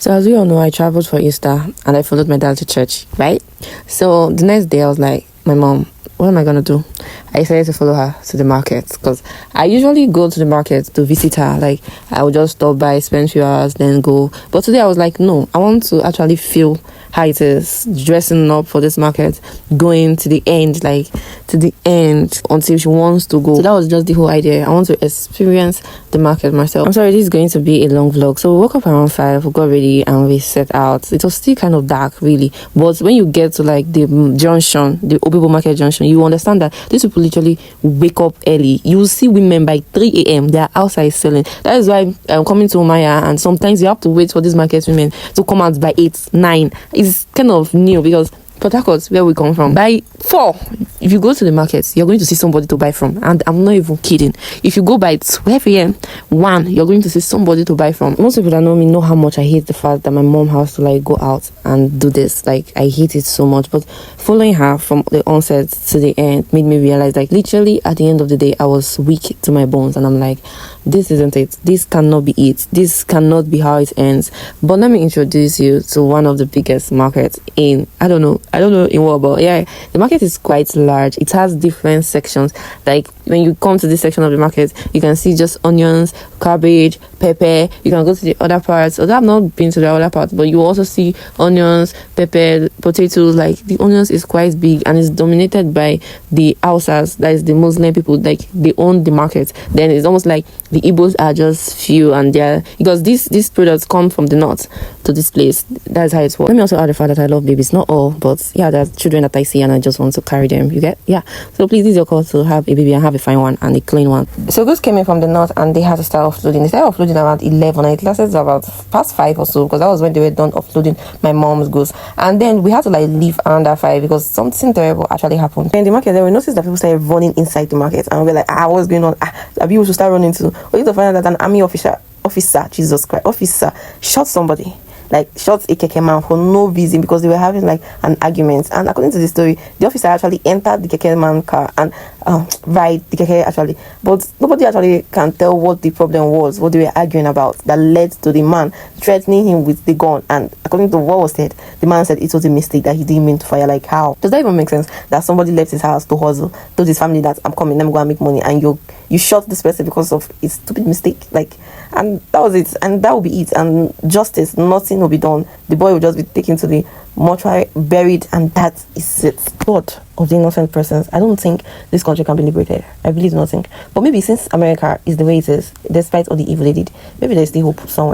So as we all know, I traveled for Easter and I followed my dad to church, right? So the next day I was like, my mom, what am I gonna do? I decided to follow her to the market because I usually go to the market to visit her. Like I would just stop by, spend a few hours, then go. But today I was like, no, I want to actually feel how it is dressing up for this market, going to the end, like to the end until she wants to go. So that was just the whole idea. I want to experience the market myself. I'm sorry, this is going to be a long vlog. So we woke up around 5, we got ready and we set out. It was still kind of dark really, but when you get to like the junction, the Obibo Market junction, you understand that these people literally wake up early. You will see women by 3 a.m. they are outside selling. That is why I'm coming to Maya, and sometimes you have to wait for these market women to come out by 8, 9. It's kind of new because Port Harcourt, where we come from, by 4, if you go to the market, you're going to see somebody to buy from. And I'm not even kidding. If you go by 12 a.m., 1, you're going to see somebody to buy from. Most people that know me know how much I hate the fact that my mom has to like go out and do this. Like, I hate it so much. But following her from the onset to the end made me realize, like, literally at the end of the day, I was weak to my bones. And I'm like, this isn't it. This cannot be it. This cannot be how it ends. But let me introduce you to one of the biggest markets in, I don't know in what, but yeah, the market is quite large. It has different sections. Like when you come to this section of the market, you can see just onions, cabbage, pepper. You can go to the other parts. Although I've not been to the other parts, but you also see onions, pepper, potatoes. Like the onions is quite big and it's dominated by the Hausas, that is the Muslim people. Like they own the market. Then it's almost like the Igbos are just few, and they're because these products come from the north to this place. That's how it's works. Let me also add the fact that I love babies. Not all, but yeah, there are children that I see and I just want to carry them. You get? Yeah. So please, this is your call to have a baby and have a fine one and a clean one. So goods came in from the north and they had to start offloading. They started offloading around 11 and it lasted about past 5 or so, because that was when they were done offloading my mom's goods. And then we had to like leave under 5 because something terrible actually happened. In the market, there we noticed that people started running inside the market and we were like, what's going on? People should start running too. We used to find out that an army officer, Jesus Christ, officer shot somebody. Like shot a keke man for no reason because they were having like an argument. And according to the story, the officer actually entered the keke man car and the keke actually, but nobody actually can tell what the problem was, what they were arguing about, that led to the man threatening him with the gun. And according to what was said, the man said it was a mistake, that he didn't mean to fire. Like, how does that even make sense? That somebody left his house to hustle, told his family that I'm coming, let me go and make money, and you shot this person because of a stupid mistake. Like, and that was it, and that will be it, and justice, nothing will be done. The boy will just be taken to the mortuary, buried, and that is it. Blood of the innocent persons. I don't think this country can be liberated. I really do not think. But maybe since America is the way it is, despite all the evil they did, maybe there's still hope somewhere.